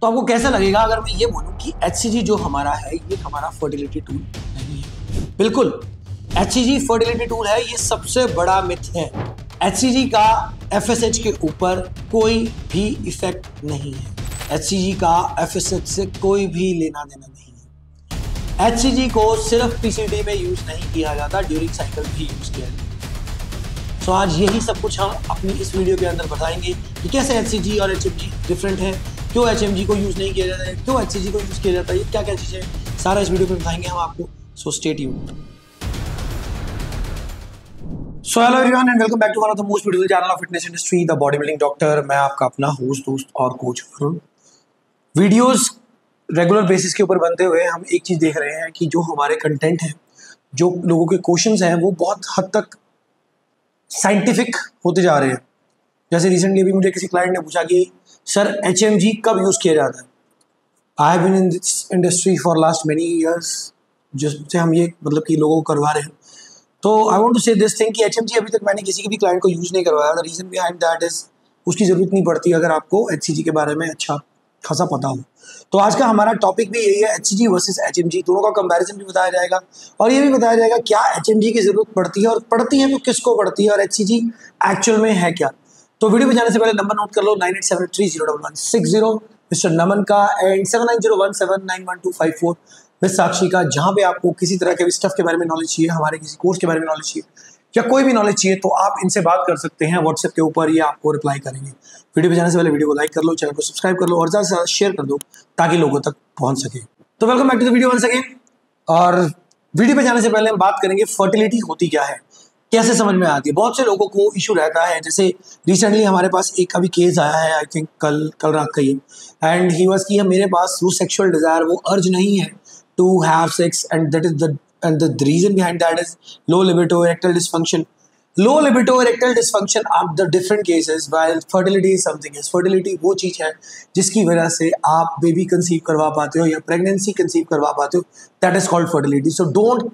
तो आपको कैसा लगेगा अगर मैं ये बोलूं कि HCG जो हमारा है ये हमारा फर्टिलिटी टूल नहीं है? बिल्कुल, HCG फर्टिलिटी टूल है, ये सबसे बड़ा मिथ है। HCG का FSH के ऊपर कोई भी इफेक्ट नहीं है। HCG का FSH से कोई भी लेना देना नहीं है। HCG को सिर्फ PCD में यूज नहीं किया जाता, ड्यूरिंग साइकिल भी यूज किया जाता। तो आज यही सब कुछ हम अपनी इस वीडियो के अंदर बताएंगे कि कैसे HCG और HMG डिफरेंट है, क्यों HMG को यूज नहीं किया जाता है, क्यों HCG को यूज किया जाता है, ये क्या क्या चीजें हैं, सारा इस वीडियो में बताएंगे हम आपको। So stay tuned. So hello everyone and welcome back to one of the most beautiful channel of fitness industry, the body building doctor. मैं आपका अपना होस्ट, दोस्त और coach Varun. Videos regular basis के ऊपर बनते हुए हम एक चीज देख रहे हैं कि जो हमारे कंटेंट है, जो लोगों के क्वेश्चंस हैं, वो बहुत हद तक साइंटिफिक होते जा रहे हैं। जैसे रिसेंटली भी मुझे किसी क्लाइंट ने पूछा कि सर HMG कब यूज किया जाता है। I have been in this industry for last many years, जिससे हम ये मतलब कि लोगों को करवा रहे हैं। तो आई वांट टू से दिस थिंग कि HMG अभी तक मैंने किसी के भी क्लाइंट को यूज नहीं करवाया। The reason behind that is उसकी जरूरत नहीं पड़ती अगर आपको HCG के बारे में अच्छा खासा पता हो। तो आज का हमारा टॉपिक भी यही है, HCG वर्सेस HMG, दोनों का कंपैरिजन भी बताया जाएगा और ये भी बताया जाएगा क्या HMG की जरूरत पड़ती है, और पड़ती है तो किसको पड़ती है, और HCG एक्चुअल में है क्या। तो वीडियो पे जाने से पहले नंबर नोट कर लो, 9873011160 मिस्टर नमन का एंड 7901791254 मिस साक्षी का। जहां पे आपको किसी तरह के स्टफ के बारे में नॉलेज चाहिए, हमारे किसी कोर्स के बारे में नॉलेज चाहिए या कोई भी नॉलेज चाहिए, तो आप इनसे बात कर सकते हैं व्हाट्सएप के ऊपर, ये आपको रिप्लाई करेंगे। वीडियो पे जाने से पहले वीडियो को लाइक कर लो, चैनल को सब्सक्राइब कर लो और ज़्यादा से ज़्यादा शेयर कर दो ताकि लोगों तक पहुंच सके। तो welcome back to the video once again. और वीडियो पे जाने से पहले हम बात करेंगे फर्टिलिटी होती क्या है, कैसे समझ में आती है। बहुत से लोगों को इशू रहता है। जैसे रिसेंटली हमारे पास एक अभी केस आया है, आई थिंक कल रात का ही, एंड ही वाज कि मेरे पास वो सेक्सुअल डिजायर, वो अर्ज नहीं है to have sex, and that is the reason behind that is low libido, erectile dysfunction. Low libido, erectile dysfunction are the different cases, while fertility is something else. Fertility वो चीज है जिसकी वजह से आप बेबी कंसीव करवा पाते हो या प्रेगनेंसी कंसीव करवा पाते हो, that is called fertility. So don't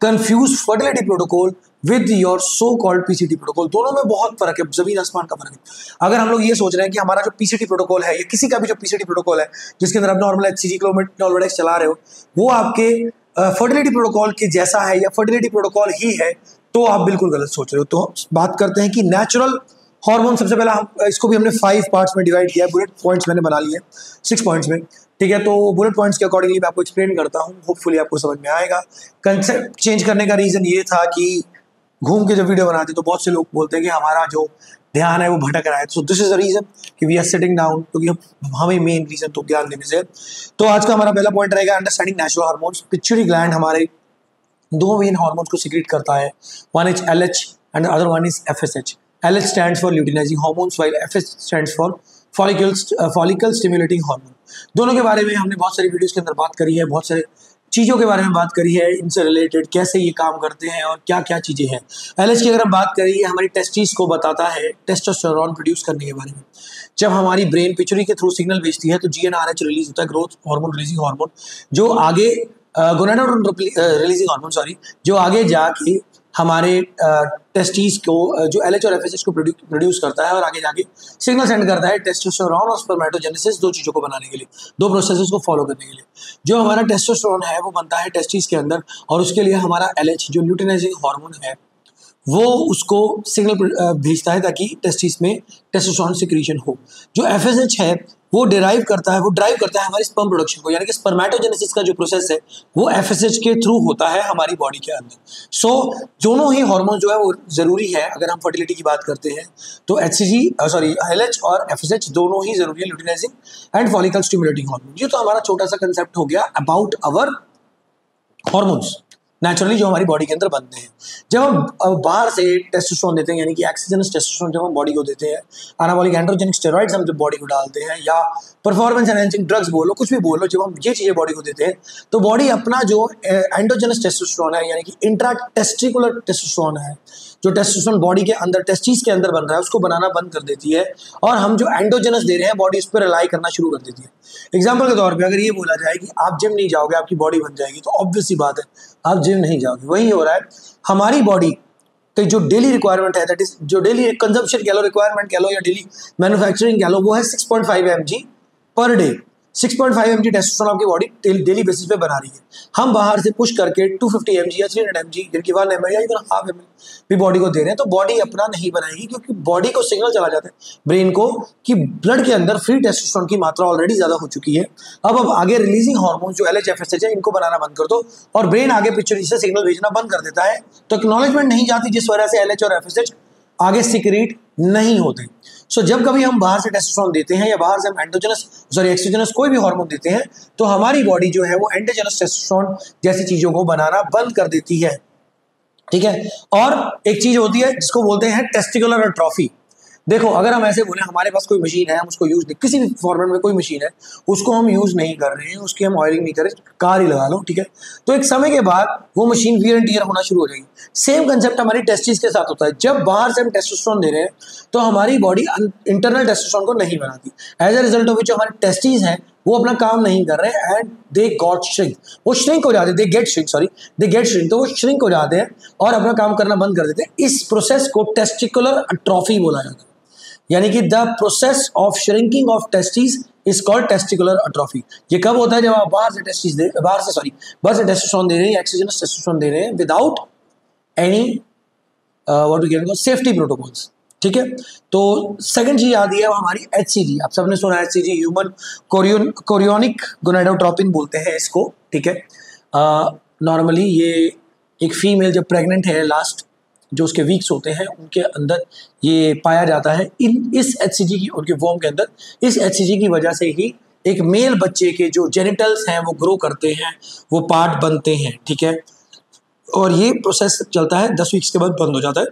confuse fertility protocol with your so called PCT protocol. दोनों में बहुत फर्क है, जमीन आसमान का फर्क है। अगर हम लोग ये सोच रहे हैं कि हमारा जो PCT प्रोटोकॉल है या किसी का भी जो PCT प्रोटोकॉल है जिसके अंदर आप नॉर्मल HCG नॉर्मल चला रहे हो, वो आपके फर्टिलिटी प्रोटोकॉल के जैसा है या फर्टिलिटी प्रोटोकॉल ही है, तो आप बिल्कुल गलत सोच रहे हो। तो बात करते हैं कि नेचुरल हार्मोन। सबसे पहले हम इसको भी हमने 5 पार्ट्स में डिवाइड किया है, बुलेट पॉइंट्स मैंने बना लिए 6 पॉइंट्स में, ठीक है। तो बुलेट पॉइंट्स के अकॉर्डिंगली मैं आपको एक्सप्लेन करता हूँ, होपफुली आपको समझ में आएगा। कंसेप्ट चेंज करने का रीजन ये था कि घूम के जब वीडियो बनाते तो बहुत से लोग बोलते हैं कि हमारा जो ध्यान है वो भटक रहा है। So this is the reason कि वी आर सिटिंग डाउन, क्योंकि हमें मेन रीजन तो ध्यान देने से। तो आज का हमारा पहला पॉइंट रहेगा understanding natural hormones. Pituitary gland हमारे 2 मेन हार्मोन्स को सीक्रेट करता है, one is LH and other one is FSH। LH stands for luteinising hormones while FSH stands for follicle stimulating hormone. दोनों के बारे में हमने बहुत सारी वीडियोस के अंदर बात करी है, बहुत सारे चीज़ों के बारे में बात करी है, इनसे रिलेटेड कैसे ये काम करते हैं और क्या क्या चीज़ें हैं। LH की अगर हम बात करें, हमारी टेस्टिस को बताता है टेस्टोस्टेरोन प्रोड्यूस करने के बारे में। जब हमारी ब्रेन पिट्यूटरी के थ्रू सिग्नल भेजती है तो GnRH रिलीज होता है, ग्रोथ हार्मोन रिलीजिंग हार्मोन, जो आगे गोनाडोट्रोपिन रिलीजिंग हार्मोन सॉरी, जो आगे जाके हमारे टेस्टिस को जो LH और FSH को प्रोड्यूस करता है और आगे जाके सिग्नल सेंड करता है टेस्टोस्टेरोन और स्पर्मेटोजेनेसिस, 2 चीज़ों को बनाने के लिए, 2 प्रोसेसेस को फॉलो करने के लिए। जो हमारा टेस्टोस्टेरोन है वो बनता है टेस्टिस के अंदर, और उसके लिए हमारा LH जो ल्यूटिनाइजिंग हार्मोन है वो उसको सिग्नल भेजता है ताकि टेस्टिस में टेस्टोस्टेरोन सिक्रीशन हो। जो FSH है वो ड्राइव करता है हमारी स्पर्म प्रोडक्शन को, यानी कि स्पर्मेटोजेनेसिस का जो प्रोसेस है वो FSH के थ्रू होता है हमारी बॉडी के अंदर। सो दोनों ही हार्मोन जो है वो जरूरी है। अगर हम फर्टिलिटी की बात करते हैं तो LH और FSH दोनों ही जरूरी है, luteinising and follicle stimulating hormone. ये तो हमारा छोटा सा कंसेप्ट हो गया अबाउट आवर हार्मोन्स नेचुरली जो हमारी बॉडी के अंदर बनते हैं। जब हम बाहर से टेस्टोस्टेरोन देते हैं, यानी कि एक्सोजेनस टेस्टोस्टेरोन जब हम बॉडी को देते हैं, एनाबॉलिक एंड्रोजेनिक स्टेरॉइड्स हम जब बॉडी को डालते हैं, या परफॉर्मेंस एनहांसिंग ड्रग्स बोलो, कुछ भी बोलो, जब हम ये चीज़ें बॉडी को देते हैं तो बॉडी अपना जो एंडोजेनस टेस्टोस्टेरोन है, यानी कि इंट्रा टेस्टिकुलर टेस्टोस्टेरोन है, जो टेस्टोस्टेरोन बॉडी के अंदर टेस्टिस के अंदर बन रहा है, उसको बनाना बंद कर देती है, और हम जो एंडोजेनस दे रहे हैं बॉडी उस पर रिलाई करना शुरू कर देती है। एग्जाम्पल के तौर पे अगर ये बोला जाए कि आप जिम नहीं जाओगे आपकी बॉडी बन जाएगी, तो ऑब्वियस सी बात है आप जिम नहीं जाओगे। वही हो रहा है हमारी बॉडी कि जो डेली रिक्वायरमेंट है, दैट इज जो डेली कंजम्पशन कह लो, रिक्वायरमेंट कह लो, या डेली मैन्युफैक्चरिंग कह लो, वो है 6.5 mg per day. 6.5 mg testosterone आपकी बॉडी डेली बेसिस पे बना रही है। हम बाहर से पुश करके 250 mg या 300 mg जिनकी 1 ml या इवन हाफ ml भी बॉडी को दे रहे हैं, तो बॉडी अपना नहीं बनाएगी, क्योंकि बॉडी को सिग्नल चला जाता है ब्रेन को कि ब्लड के अंदर फ्री टेस्टोस्टेरोन की मात्रा ऑलरेडी ज्यादा हो चुकी है। अब आगे रिलीजिंग हार्मोन जो LH FSH है इनको बनाना बंद कर दो, और ब्रेन आगे पिक्चर से सिग्नल भेजना बंद कर देता है, तो एक्नॉलेजमेंट नहीं जाती, जिस वजह से LH और FSH आगे सीक्रेट नहीं होते। सो जब कभी हम बाहर से टेस्टोस्टेरोन देते हैं या बाहर से हम एक्सोजेनस कोई भी हार्मोन देते हैं, तो हमारी बॉडी जो है वो एंडोजेनस टेस्टोस्टेरोन जैसी चीजों को बनाना बंद कर देती है, ठीक है। और एक चीज होती है जिसको बोलते हैं टेस्टिकुलर एट्रोफी। देखो, अगर हम ऐसे बोले हमारे पास कोई मशीन है, हम उसको यूज नहीं, किसी भी फॉर्मेट में कोई मशीन है उसको हम यूज नहीं कर रहे हैं, उसकी हम ऑयलिंग नहीं कर रहे, कार ही लगा लो, ठीक है, तो एक समय के बाद वो मशीन वियर एंड टियर होना शुरू हो जाएगी। सेम कंसेप्ट हमारी टेस्टिस के साथ होता है। जब बाहर से हम टेस्टोस्टेरोन दे रहे हैं तो हमारी बॉडी इंटरनल टेस्टोस्टेरोन को नहीं बनाती, as a result of which हमारे टेस्टिस हैं वो अपना काम नहीं कर रहे हैं, एंड दे गॉट श्रिंक, वो श्रिंक हो जाते हैं, दे गेट श्रिंक, तो वो श्रिंक हो जाते हैं और अपना काम करना बंद कर देते हैं। इस प्रोसेस को टेस्टिकुलर एट्रोफी बोला जाता है, यानी कि the process of shrinking of testis is called testicular atrophy. ये कब होता है? जब आप बाहर से टेस्टोस्टेरोन दे रहे हैं, एक्सोजेनस टेस्टोस्टेरोन दे रहे हैं without any what we can safety protocols, ठीक है। तो सेकंड चीज आती है वो हमारी HCG। आप सबने सुना है HCG, ह्यूमन कोरियोनिक गोनाडोट्रोपिन बोलते हैं इसको, ठीक है। नॉर्मली ये एक फीमेल जब प्रेग्नेंट है, लास्ट जो उसके वीक्स होते हैं उनके अंदर ये पाया जाता है। इस HCG की, उनके वोम के अंदर इस HCG की वजह से ही एक मेल बच्चे के जो जेनिटल्स हैं वो ग्रो करते हैं, वो पार्ट बनते हैं, ठीक है। और ये प्रोसेस चलता है 10 वीक्स के बाद बंद हो जाता है।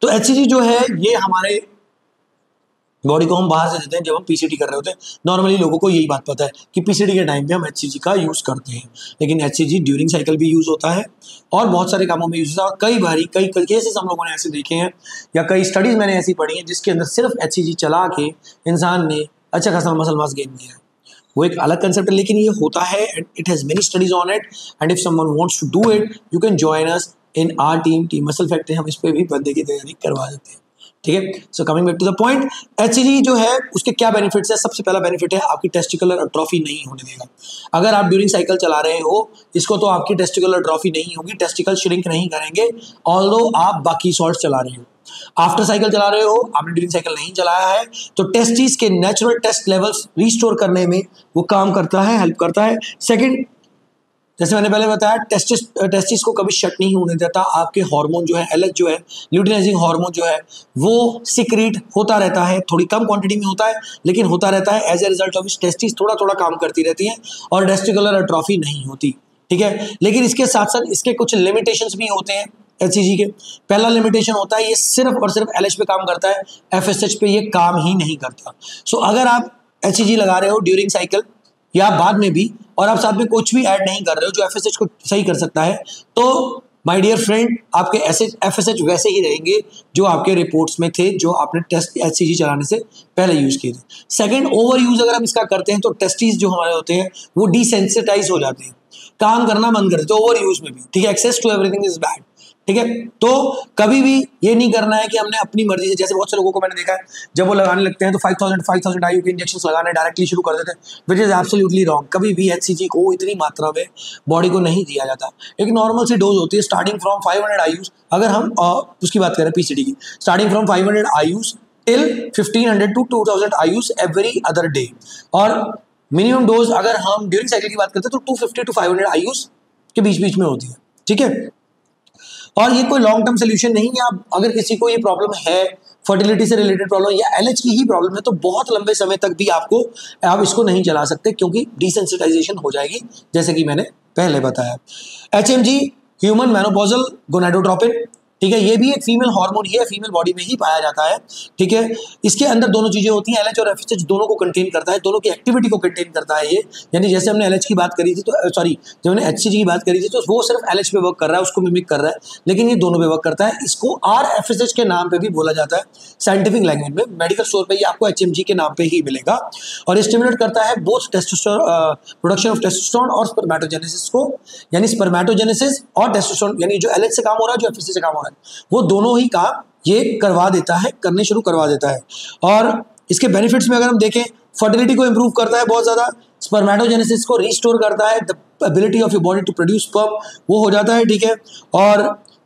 तो HCG जो है ये हमारे बॉडी को हम बाहर से देते हैं जब हम PCT कर रहे होते हैं। नॉर्मली लोगों को यही बात पता है कि PCT के टाइम पे हम HCG का यूज़ करते हैं, लेकिन HCG ड्यूरिंग साइकिल भी यूज़ होता है और बहुत सारे कामों में यूज़ होता है। और कई केसेस हम लोगों ने ऐसे देखे हैं या कई स्टडीज़ मैंने ऐसी पढ़ी हैं जिसके अंदर सिर्फ HCG चला के इंसान ने अच्छा खासा मसल मास गेन किया है। वो एक अलग कंसेप्ट है, लेकिन ये होता है and it has many studies on it, and if someone wants to do it you can join us in our team muscle factory. हम इस पर भी बंदे की तैयारी करवा देते हैं, ठीक है। So coming back to the point, HCG जो है उसके क्या बेनिफिट्स है? सबसे पहला बेनिफिट है आपकी टेस्टिकुलर एट्रोफी नहीं होने देगा। अगर आप ड्यूरिंग साइकिल चला रहे हो इसको तो आपकी टेस्टिकुलर एट्रोफी नहीं होगी, टेस्टिकल श्रिंक नहीं करेंगे, ऑल्दो आप बाकी सॉल्ट चला रहे हो। आफ्टर साइकिल चला रहे हो, आपने ड्यूरिंग साइकिल नहीं चलाया है, तो टेस्टिस के नेचुरल टेस्ट लेवल्स रिस्टोर करने में वो काम करता है, हेल्प करता है। सेकेंड, जैसे मैंने पहले बताया, टेस्टिस को कभी शट नहीं होने देता। आपके हार्मोन जो है LH जो है, ल्यूटिनाइजिंग हार्मोन जो है, वो सीक्रेट होता रहता है, थोड़ी कम क्वांटिटी में होता है लेकिन होता रहता है। As a result of testis थोड़ा थोड़ा काम करती रहती है और टेस्टिकुलर एट्रोफी नहीं होती, ठीक है। लेकिन इसके साथ साथ इसके कुछ लिमिटेशंस भी होते हैं HCG के। पहला लिमिटेशन होता है ये सिर्फ और सिर्फ LH पे काम करता है, FSH पे ये काम ही नहीं करता। सो अगर आप HCG लगा रहे हो ड्यूरिंग साइकिल या बाद में भी और आप साथ में कुछ भी ऐड नहीं कर रहे हो जो FSH को सही कर सकता है, तो माय डियर फ्रेंड आपके FSH वैसे ही रहेंगे जो आपके रिपोर्ट्स में थे, जो आपने टेस्ट HCG चलाने से पहले यूज किए थे। सेकंड, ओवर यूज अगर हम इसका करते हैं तो टेस्टिस जो हमारे होते हैं वो डिसेंसिटाइज हो जाते हैं, काम करना बंद कर देते हैं ओवर यूज में भी, ठीक है। Excess to everything is bad, ठीक है। तो कभी भी ये नहीं करना है कि हमने अपनी मर्जी से, जैसे बहुत से लोगों को मैंने देखा है जब वो लगाने लगते हैं तो 5000 IU के इंजेक्शन लगाने डायरेक्टली शुरू कर देते हैं, विच इज एब्सोल्युटली रॉन्ग। कभी भी HCG को इतनी मात्रा में बॉडी को नहीं दिया जाता। एक नॉर्मल सी डोज होती है स्टार्टिंग फ्रॉम 500 IU, अगर हम उसकी बात करें PCT की, starting from 500 IU till 1500 to 2000 IU every other day. और मिनिमम डोज अगर हम ड्यूरिंग साइकिल की बात करते हैं तो 250 to 500 IU के बीच में होती है, ठीक है। और ये कोई लॉन्ग टर्म सोल्यूशन नहीं है। आप अगर किसी को ये प्रॉब्लम है, फर्टिलिटी से रिलेटेड प्रॉब्लम या LH की ही प्रॉब्लम है, तो बहुत लंबे समय तक भी आप इसको नहीं चला सकते क्योंकि डिसेंसिटाइजेशन हो जाएगी, जैसे कि मैंने पहले बताया। HMG, ह्यूमन मेनोपॉजल गोनाडोट्रोपिन, ठीक है, ये भी एक फीमेल हार्मोन ही है, फीमेल बॉडी में ही पाया जाता है, ठीक है। इसके अंदर दोनों चीजें होती हैं, LH और FSH दोनों को कंटेन करता है, दोनों की एक्टिविटी को कंटेन करता है ये। यानी जैसे हमने LH की बात करी थी तो जब हमने HCG की बात करी थी तो वो सिर्फ LH पे वर्क कर रहा है, उसको मिमिक कर रहा है, लेकिन ये दोनों पे वर्क करता है। इसको RFSH के नाम पे भी बोला जाता है साइंटिफिक लैंग्वेज में। मेडिकल स्टोर पे ये आपको HMG के नाम पे ही मिलेगा और ये स्टिमुलेट करता है बोथ प्रोडक्शन ऑफ टेस्टोस्टेरोन और स्पर्मेटोजेनेसिस को, यानी स्पर्मेटोजेनेसिस और टेस्टोस्टेरोन, यानी जो LH से काम हो रहा है, जो FSH से काम हो रहा है, वो दोनों ही काम ये करवा देता है, करने शुरू करवा देता है। और इसके बेनिफिट्स में अगर हम देखें फर्टिलिटी को इंप्रूव करता है बहुत ज़्यादा, स्पर्मेटोजेनेसिस को रिस्टोर करता है, the ability of your body to produce sperm वो हो जाता है, ठीक है। और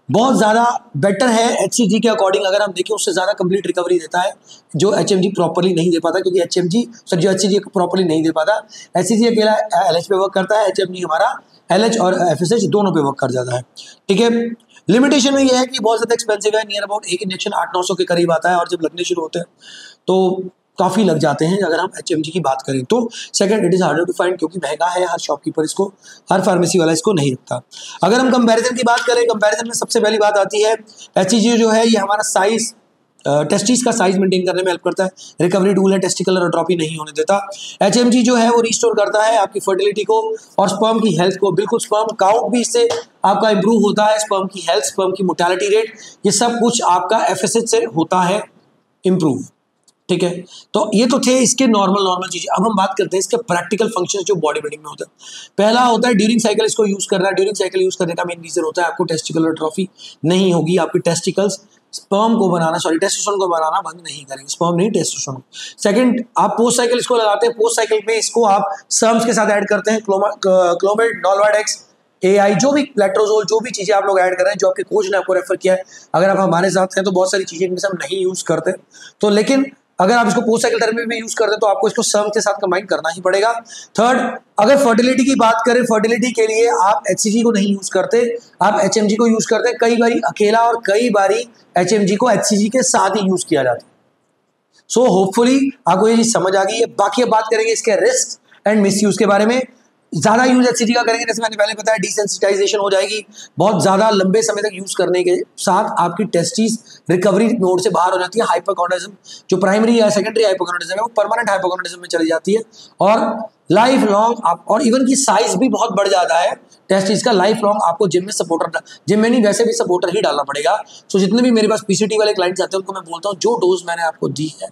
बहुत ज़्यादा बेटर है HCG के अकॉर्डिंग, अगर हम देखें उससे ज़्यादा कंप्लीट रिकवरी देता है जो HMG प्रॉपर्ली नहीं दे पाता, क्योंकि जो HCG प्रॉपर्ली नहीं दे पाता, HCG अकेला LH पे वर्क करता है, HMG हमारा LH और FSH दोनों पे वर्क कर जाता है, ठीक है। लिमिटेशन में यह है कि बहुत ज़्यादा एक्सपेंसिव है, नियर अबाउट एक इंजेक्शन 800-900 के करीब आता है, और जब लगने शुरू होते हैं तो काफ़ी लग जाते हैं अगर हम HMG की बात करें तो। Second, it is harder to find, क्योंकि महंगा है, हर शॉपकीपर इसको, हर फार्मेसी वाला इसको नहीं रखता। अगर हम कंपैरिजन की बात करें, कंपैरिजन में सबसे पहली बात आती है HCG जो है ये हमारा साइज, टेस्टिस का साइज मेंटेन करने में हेल्प करता है, रिकवरी टूल है, टेस्टिकुलर एट्रोफी नहीं होने देता। HMG जो है वो रिस्टोर करता है आपकी फर्टिलिटी को और स्पर्म की हेल्थ को, बिल्कुल स्पर्म काउंट भी इससे आपका इंप्रूव होता है, स्पर्म की हेल्थ, स्पर्म की मोर्टेलिटी रेट, ये सब कुछ आपका FSH से होता है इम्प्रूव, ठीक है। तो ये तो थे इसके नॉर्मल चीजें। अब हम बात करते हैं इसके प्रैक्टिकल फंक्शंस जो बॉडी बिल्डिंग में होता है। पहला होता है ड्यूरिंग साइकिल इसको यूज करना। ड्यूरिंग साइकिल यूज करने का मेन रीजन होता है आपको टेस्टिकुलर एट्रोफी नहीं होगी, आपकी टेस्टिकल्स स्पर्म को बनाना, टेस्टोस्टेरोन को बनाना बंद नहीं करेंगे, स्पर्म नहीं टेस्टोस्टेरोन। सेकंड, आप पोस्ट साइकिल इसको लगाते हैं, पोस्ट साइकिल में इसको आप सर्म्स के साथ ऐड करते हैं, क्लोमिड, नॉलवाडेक्स, AI, जो भी लेट्रोजोल, जो भी चीजें आप लोग ऐड कर रहे हैं, जो आपके कोच ने आपको रेफर किया है। अगर आप हमारे साथ हैं तो बहुत सारी चीजें इनमें से हम नहीं यूज करते, तो लेकिन अगर आप इसको पोस्ट साइकिल थेरेपी में यूज करते हैं तो आपको इसको सर्म के साथ कंबाइन करना ही पड़ेगा। थर्ड, अगर फर्टिलिटी की बात करें, फर्टिलिटी के लिए आप HCG को नहीं यूज करते, आप HMG को यूज करते हैं, कई बारी अकेला और कई बारी HMG को HCG के साथ ही यूज किया जाता है। सो होपफुली आपको ये चीज समझ आ गई है। बाकी अब बात करेंगे इसके रिस्क एंड मिस यूज के बारे में। ज्यादा यूज HCG का करेंगे, जैसे मैंने पहले बताया, डिसेंसिटाइजेशन हो जाएगी, बहुत ज्यादा लंबे समय तक यूज करने के साथ आपकी टेस्टिस रिकवरी मोड से बाहर हो जाती है, हाइपोगोनाडिज्म जो प्राइमरी या सेकेंडरी हाइपोगोनाडिज्म है वो परमानेंट हाइपोगोनाडिज्म में चली जाती है, और लाइफ लॉन्ग आप, और इवन की साइज भी बहुत बढ़ जाता है टेस्टिस का। लाइफ लॉन्ग आपको जिम में सपोर्टर, जिम में नहीं वैसे भी सपोर्टर ही डालना पड़ेगा। सो जितने भी मेरे पास PCT वाले क्लाइंट्स आते हैं उनको मैं बोलता हूँ जो डोज मैंने आपको दी है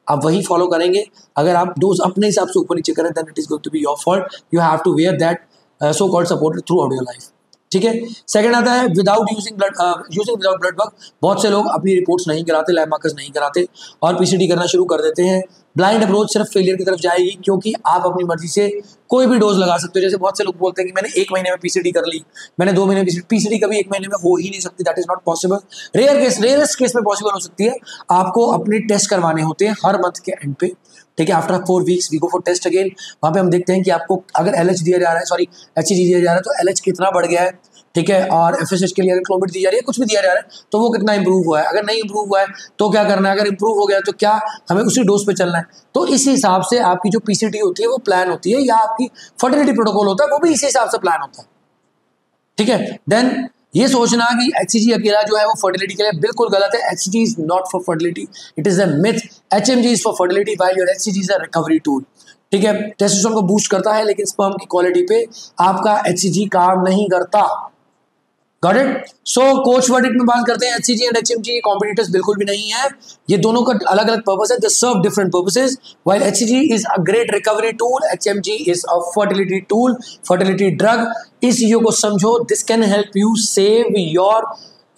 आप वही फॉलो करेंगे। अगर आप डोज अपने हिसाब से ऊपर नीचे करें then it is going to be your fault, you have to wear that so called support throughout your life, ठीक है। सेकंड आता है without using without blood work. बहुत से लोग अपनी रिपोर्ट्स नहीं कराते, लैब मार्कर्स नहीं कराते और PCT करना शुरू कर देते हैं। ब्लाइंड अप्रोच सिर्फ फेलियर की तरफ जाएगी, क्योंकि आप अपनी मर्जी से कोई भी डोज लगा सकते हो। जैसे बहुत से लोग बोलते हैं कि मैंने 1 महीने में PCT कर ली, मैंने 2 महीने में PCT कभी 1 महीने में हो ही नहीं सकती, that is not possible. Rarest case में पॉसिबल हो सकती है। आपको अपने टेस्ट करवाने होते हैं हर मंथ के एंड पे, ठीक है। After 4 weeks we go for test again. वहाँ पे हम देखते हैं कि आपको अगर LH दिया जा रहा है, HCG दिया जा रहा है तो LH कितना बढ़ गया है, ठीक है, और FSH के लिए अगर क्लोमिड दी जा रही है, कुछ भी दिया जा रहा है तो वो कितना इंप्रूव हुआ है। अगर नहीं इंप्रूव हुआ है तो क्या करना है, अगर इंप्रूव हो गया तो क्या हमें उसी डोज पे चलना है। तो इस हिसाब से आपकी जो PCT होती है वो प्लान होती है, या आपकी फर्टिलिटी प्रोटोकॉल होता है वो भी इसी हिसाब से प्लान होता है, ठीक है। देन ये सोचना कि HCG अकेला जो है वो फर्टिलिटी के लिए बिल्कुल गलत है। HCG is not for fertility, it is a myth. HMG is for fertility while your HCG is a recovery tool, ठीक है। टेस्टोस्टेरोन को बूस्ट करता है लेकिन स्पर्म की क्वालिटी पे आपका HCG काम नहीं करता। Got it. So coach verdict में बात करते हैं, HCG एंड HMG कॉम्पिटिटर्स बिल्कुल भी नहीं है, ये दोनों का अलग अलग पर्पस है, they serve different purposes. While HCG is a great recovery tool, HMG is a fertility tool, fertility drug. इस चीजों को समझो, this can help you save your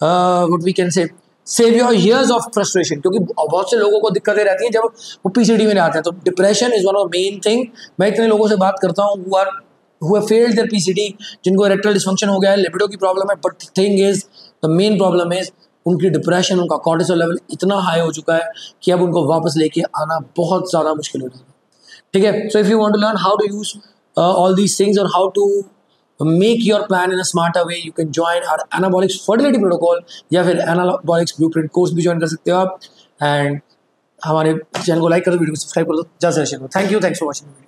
what we can say save your years of frustration, क्योंकि बहुत से लोगों को दिक्कतें रहती हैं जब वो PCT में आते हैं। तो depression is one of main thing. मैं इतने लोगों से बात करता हूँ who have failed their PCT, जिनको इरेक्टाइल डिसफंक्शन हो गया है, लिबिडो की प्रॉब्लम है, but thing is the main problem is उनकी डिप्रेशन, उनका कॉर्टिसोल लेवल इतना हाई हो चुका है कि अब उनको वापस लेके आना बहुत ज़्यादा मुश्किल हो जाएगा, ठीक है। So if you want to learn how to use all these things और how to make your plan in a smarter way, you can join our anabolics fertility protocol, या फिर एनाबॉलिक्स ब्लूप्रिंट कोर्स भी join कर सकते हो आप। And हमारे channel को लाइक कर दो, वीडियो को सब्सक्राइब कर दो, जल्द से जल्द। Thank you, thanks for watching.